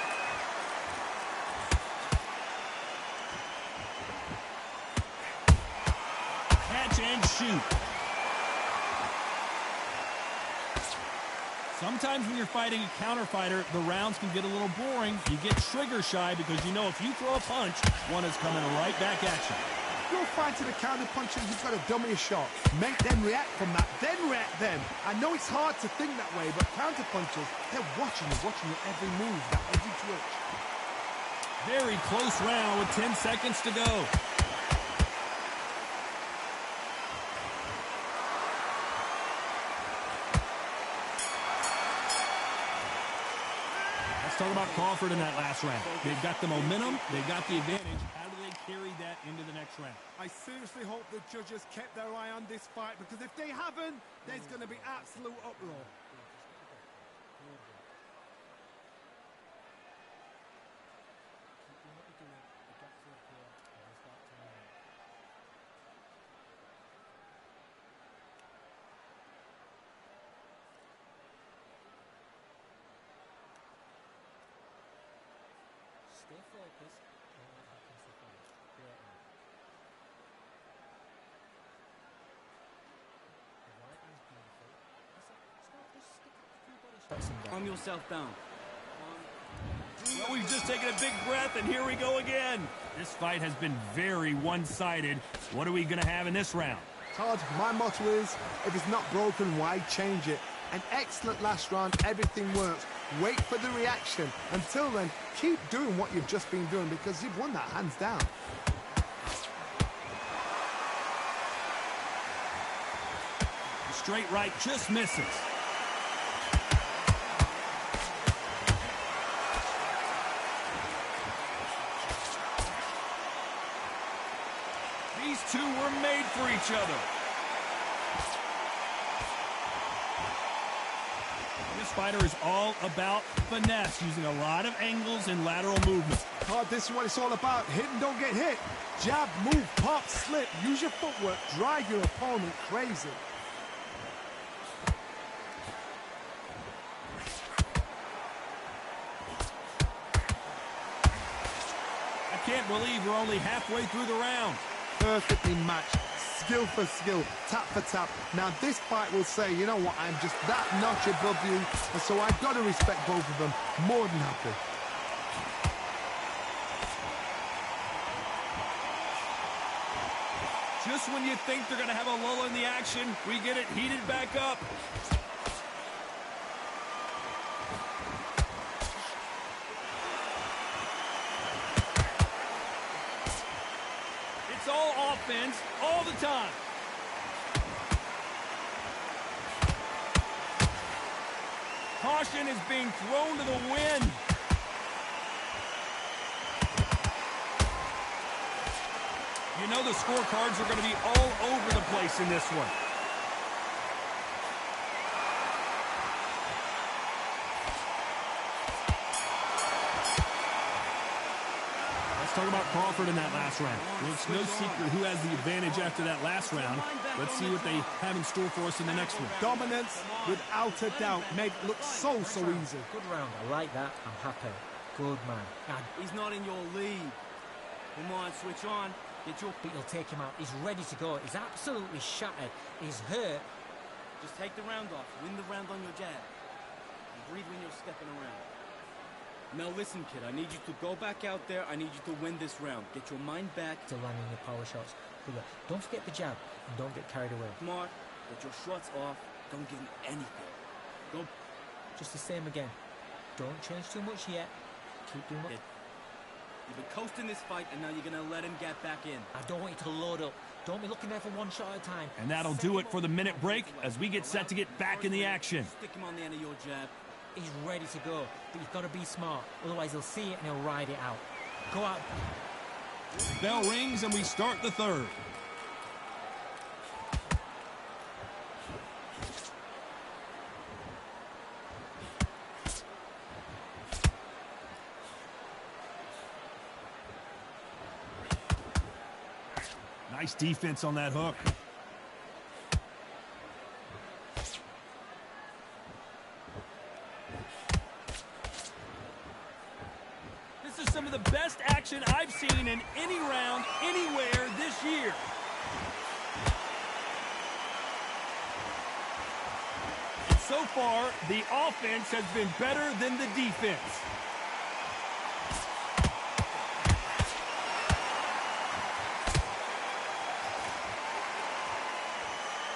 Catch and shoot. Sometimes when you're fighting a counter fighter, the rounds can get a little boring. You get trigger shy because you know if you throw a punch, one is coming right back at you. You're fighting a counter puncher, you've got to dummy a shot. Make them react from that, then react them. I know it's hard to think that way, but counter punchers, they're watching your every move, that every twitch. Very close round with 10 seconds to go. Let's talk about Crawford in that last round. They've got the momentum, they've got the advantage. How do they carry that into the next round? I seriously hope the judges kept their eye on this fight, because if they haven't, there's going to be absolute uproar. Stay focused. Calm yourself down. Well, we've just taking a big breath, and here we go again. This fight has been very one-sided. What are we going to have in this round? Todd, my motto is, if it's not broken, why change it? An excellent last round, everything works. Wait for the reaction. Until then, keep doing what you've just been doing because you've won that hands down. Straight right just misses. These two were made for each other. This fighter is all about finesse, using a lot of angles and lateral movement. Todd, this is what it's all about. Hit and don't get hit. Jab, move, pop, slip. Use your footwork. Drive your opponent crazy. I can't believe we're only halfway through the round. Perfectly matched. Skill for skill, tap for tap. Now this fight will say, you know what, I'm just that notch above you, and so I've got to respect both of them. More than happy. Just when you think they're going to have a lull in the action, we get it heated back up. It's all offense, all the time. Caution is being thrown to the wind. You know the scorecards are going to be all over the place in this one. Talk about Crawford in that last round. Well, it's no secret who has the advantage after that last round. Let's see what they have in store for us in the next one. Dominance, without a doubt, made it look so easy. Good round. I like that. I'm happy. Good man. He's not in your league. Come on, switch on. Get your... But you'll take him out. He's ready to go. He's absolutely shattered. He's hurt. Just take the round off. Win the round on your jab. And breathe when you're stepping around. Now listen, kid, I need you to go back out there. I need you to win this round. Get your mind back. To landing your power shots. Good luck. Don't forget the jab and don't get carried away. Smart. Get your shots off. Don't give him anything. Go. Just the same again. Don't change too much yet. Keep doing what... You've been coasting this fight, and now you're going to let him get back in. I don't want you to load up. Don't be looking there for one shot at a time. And that'll do it for the minute break as we get set to get back in the action. Stick him on the end of your jab. He's ready to go, but you've got to be smart. Otherwise, he'll see it and he'll ride it out. Go out. Bell rings and we start the third. Nice defense on that hook. This is some of the best action I've seen in any round, anywhere this year. And so far, the offense has been better than the defense.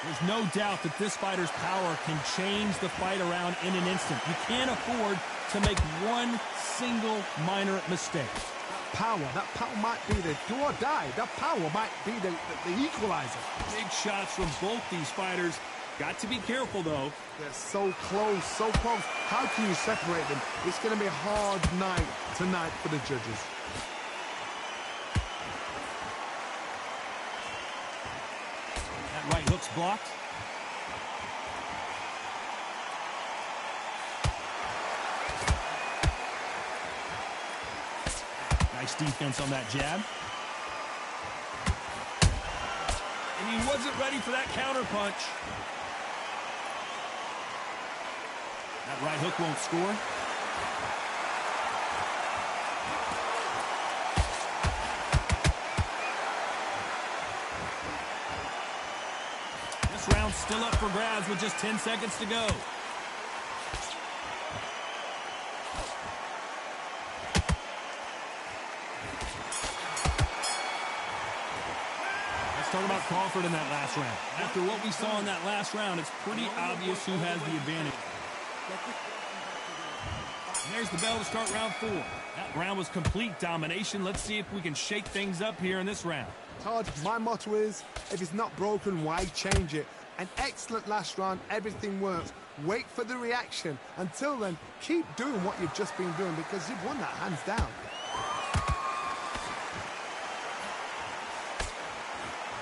There's no doubt that this fighter's power can change the fight around in an instant. You can't afford to make one single minor mistake. That power might be the do or die. That power might be the equalizer. Big shots from both these fighters. Got to be careful, though. They're so close, so close. How can you separate them? It's going to be a hard night tonight for the judges. That right hook's blocked. Nice defense on that jab. And he wasn't ready for that counter punch. That right hook won't score. This round's still up for grabs with just 10 seconds to go. talk about Crawford in that last round. After what we saw in that last round, it's pretty obvious who has the advantage. And there's the bell to start round 4. That round was complete domination. Let's see if we can shake things up here in this round. Todd, my motto is, if it's not broken, why change it? An excellent last round, everything works. Wait for the reaction. Until then, keep doing what you've just been doing because you've won that hands down.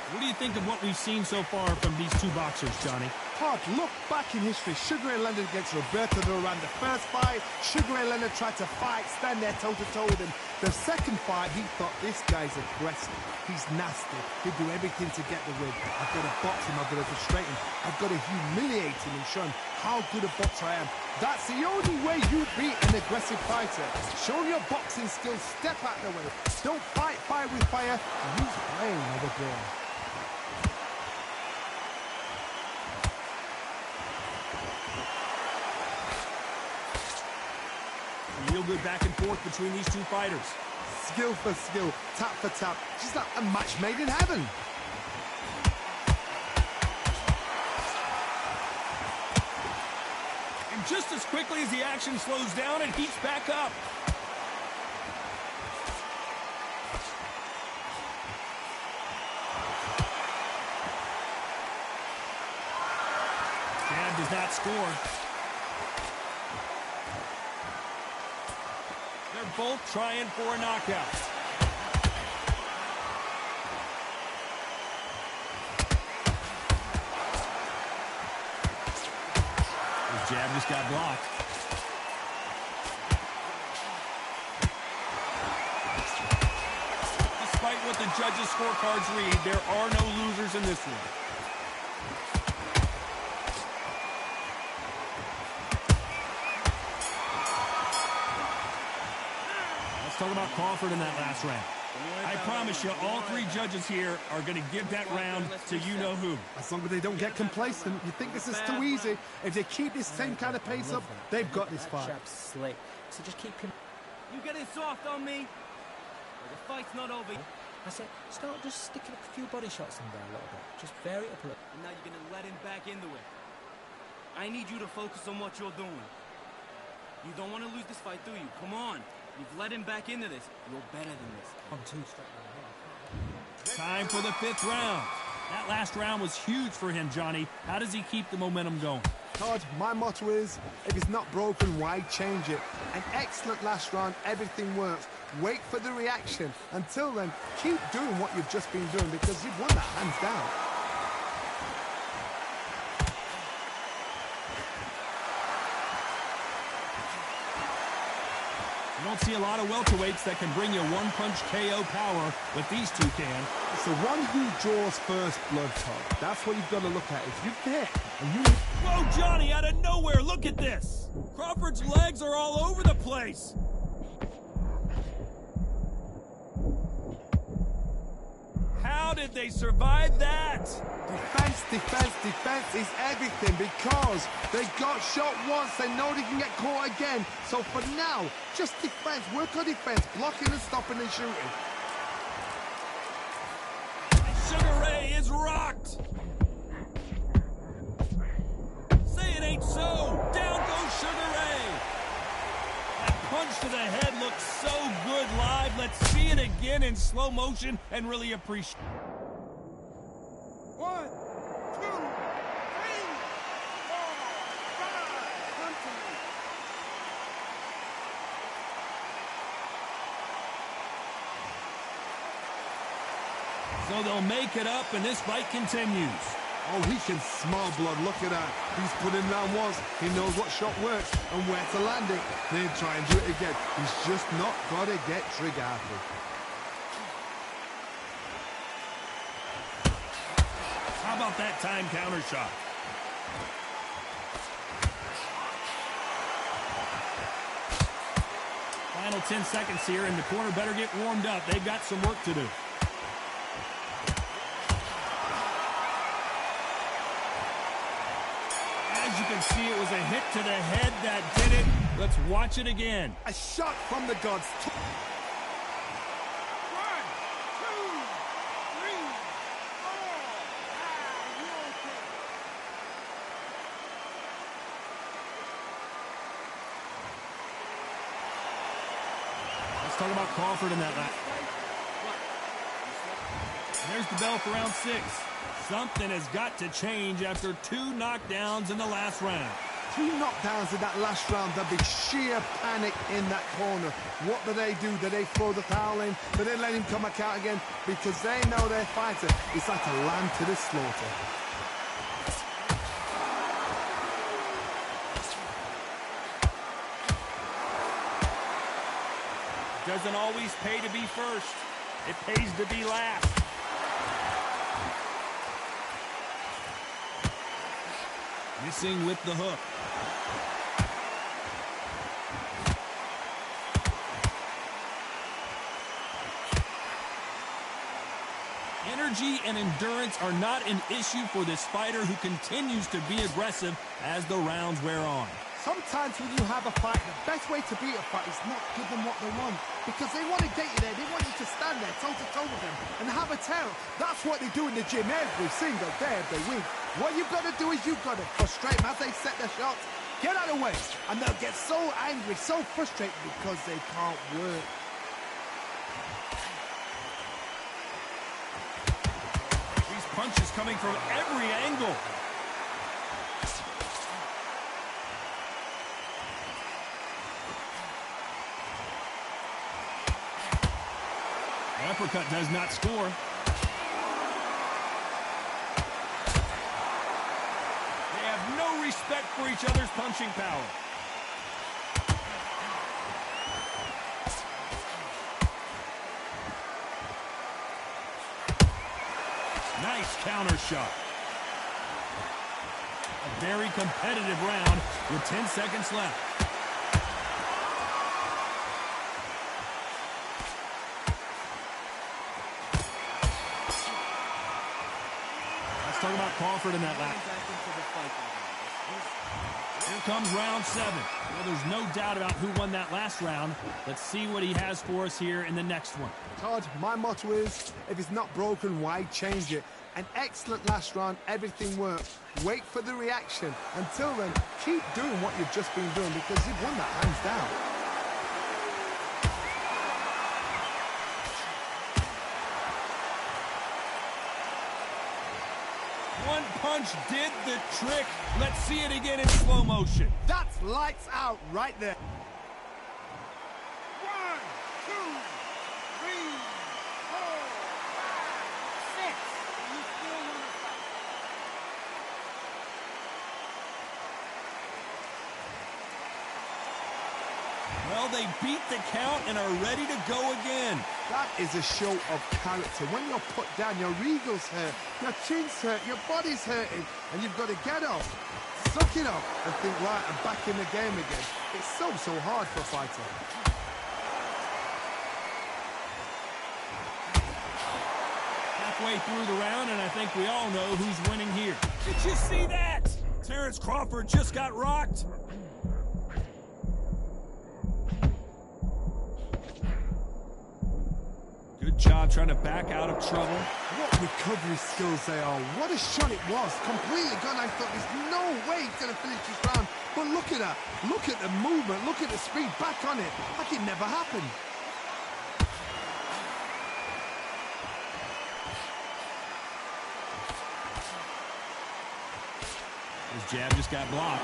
What do you think of what we've seen so far from these two boxers, Johnny? Todd, look back in history. Sugar Ray Leonard against Roberto Duran. The first fight, Sugar Ray Leonard tried to fight, stand there toe-to-toe with him. The second fight, he thought, this guy's aggressive. He's nasty. He'll do everything to get the win. I've got to box him. I've got to frustrate him. I've got to humiliate him and show him how good a boxer I am. That's the only way you beat an aggressive fighter. Show your boxing skills. Step out the way. Don't fight fire with fire. Use brain over brain. Real good back and forth between these two fighters. Skill for skill, tap for tap. Just like a match made in heaven. And just as quickly as the action slows down, it heats back up. Jab does not score. They're both trying for a knockout. His jab just got blocked. Despite what the judges' scorecards read, there are no losers in this one. Talk about Crawford in that last round. I promise you, all three judges here are going to give that round to you-know-who. As long as they don't get complacent, you think this is too easy. If they keep this same kind of pace up, they've got this fight. Slick. So just keep him. You getting soft on me? The fight's not over. I said, start just sticking a few body shots in there a little bit. Just vary it up a little. And now you're going to let him back into it. I need you to focus on what you're doing. You don't want to lose this fight, do you? Come on. You've let him back into this. You're better than this. I'm too straight. Time for the 5th round. That last round was huge for him, Johnny. How does he keep the momentum going? Todd, my motto is, if it's not broken, why change it? An excellent last round, everything works. Wait for the reaction. Until then, keep doing what you've just been doing because you've won that hands down. You don't see a lot of welterweights that can bring you one-punch KO power, but these two can. It's the one who draws first blood, Todd. That's what you've got to look at. If you're there and you... Whoa, Johnny, out of nowhere, look at this! Crawford's legs are all over the place! How did they survive that? Defense, defense, defense is everything because they got shot once. They know they can get caught again. So for now, just defense. Work on defense. Blocking and stopping and shooting. Sugar Ray is rocked. Say it ain't so. Down goes Sugar Ray. That punch to the head looks so good live. Let's see it again in slow motion and really appreciate it. 1, 2, 3, 4, 5. So they'll make it up, and this fight continues. Oh, he can smell blood. Look at that. He's put him down once. He knows what shot works and where to land it. Then try and do it again. He's just not got to get trigger happy. How about that time counter shot? Final 10 seconds here, and the corner better get warmed up. They've got some work to do. As you can see, it was a hit to the head that did it. Let's watch it again. A shot from the gods. 1, 2, 3, 4, Let's talk about Crawford in that last. There's the bell for round 6. Something has got to change after 2 knockdowns in the last round. 2 knockdowns in that last round. There'll be sheer panic in that corner. What do? Do they throw the towel in? Do they let him come back out again? Because they know their fighter is like a lamb to the slaughter. Doesn't always pay to be first. It pays to be last. Missing with the hook. Energy and endurance are not an issue for this fighter who continues to be aggressive as the rounds wear on. Sometimes when you have a fight, the best way to beat a fight is not give them what they want. Because they want to get you there. They want you to stand there toe-to-toe with them and have a tell. That's what they do in the gym every single day of the week. What you've got to do is you've got to frustrate them as they set their shots. Get out of the way. And they'll get so angry, so frustrated because they can't work. These punches coming from every angle. Uppercut does not score. They have no respect for each other's punching power. Nice counter shot. A very competitive round with 10 seconds left. Let's talk about Crawford in that lap. Here comes round 7. Well, there's no doubt about who won that last round. Let's see what he has for us here in the next one. Todd, my motto is, if it's not broken, why change it? An excellent last round, everything worked. Wait for the reaction. Until then, keep doing what you've just been doing because you've won that hands down. One punch did the trick. Let's see it again in slow motion. That's lights out right there. 1, 2, 3, 4, 5, 6. You still want to fight? Well, they beat the count and are ready to go again. That is a show of character. When you're put down, your eagle's hurt, your chin's hurt, your body's hurting, and you've got to get up, suck it up, and think, right, I'm back in the game again. It's so hard for a fighter. Halfway through the round, and I think we all know who's winning here. Did you see that? Terrence Crawford just got rocked. Good job trying to back out of trouble. What recovery skills they are. What a shot it was. Completely gone. I thought there's no way he's going to finish this round. But look at that. Look at the movement. Look at the speed. Back on it. Like it never happened. His jab just got blocked.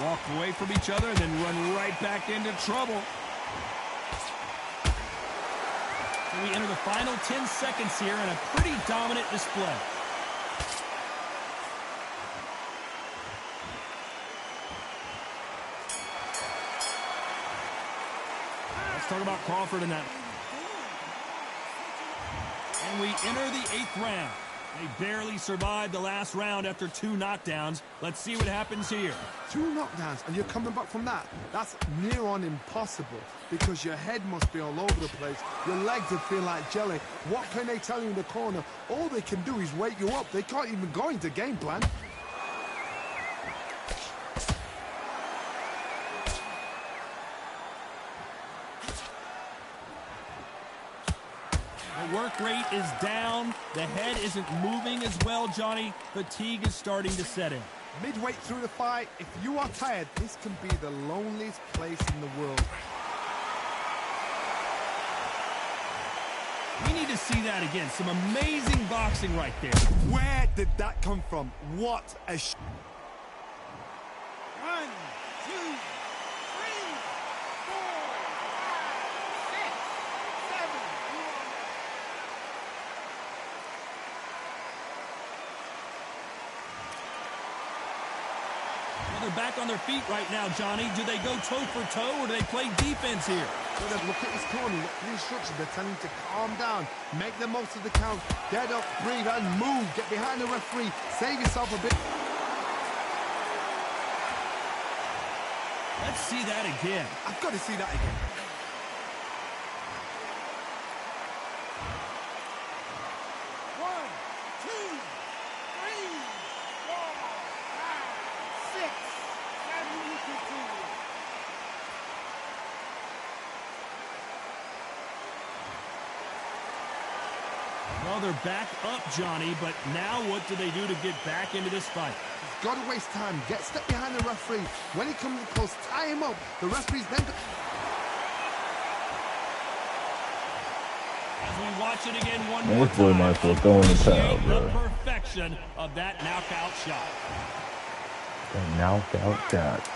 Walk away from each other and then run right back into trouble. So we enter the final 10 seconds here in a pretty dominant display. Let's talk about Crawford in that. And we enter the 8th round. They barely survived the last round after 2 knockdowns. Let's see what happens here. 2 knockdowns, and you're coming back from that. That's near on impossible, because your head must be all over the place. Your legs would feel like jelly. What can they tell you in the corner? All they can do is wake you up. They can't even go into game plan. The work rate is down. The head isn't moving as well, Johnny. Fatigue is starting to set in. Midway through the fight, if you are tired, this can be the loneliest place in the world. We need to see that again. Some amazing boxing right there. Where did that come from? What a 1, 2, 3, 4, 5, 6, 7. Well, they're back on their feet right now, Johnny. Do they go toe for toe or do they play defense here? Look at his corner, look at the instructions. They're telling him to calm down, make the most of the count, get up, breathe, and move. Get behind the referee, save yourself a bit. Let's see that again. I've got to see that again. Well, they're back up, Johnny, but now what do they do to get back into this fight? He's got to waste time. Get step behind the referee. When he comes close, tie him up. The referee's then... As we watch it again one Man, more this boy time, might as well throw in the towel, appreciate bro. the perfection of that knockout shot. That knockout shot.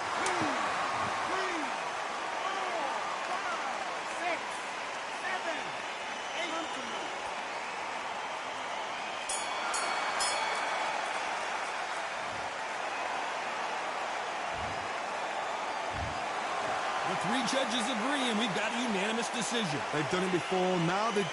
The 3 judges agree, and we've got a unanimous decision. They've done it before. Now they...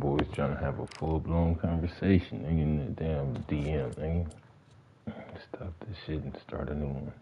boys trying to have a full-blown conversation, nigga, in the damn DM, nigga. Stop this shit and start a new one.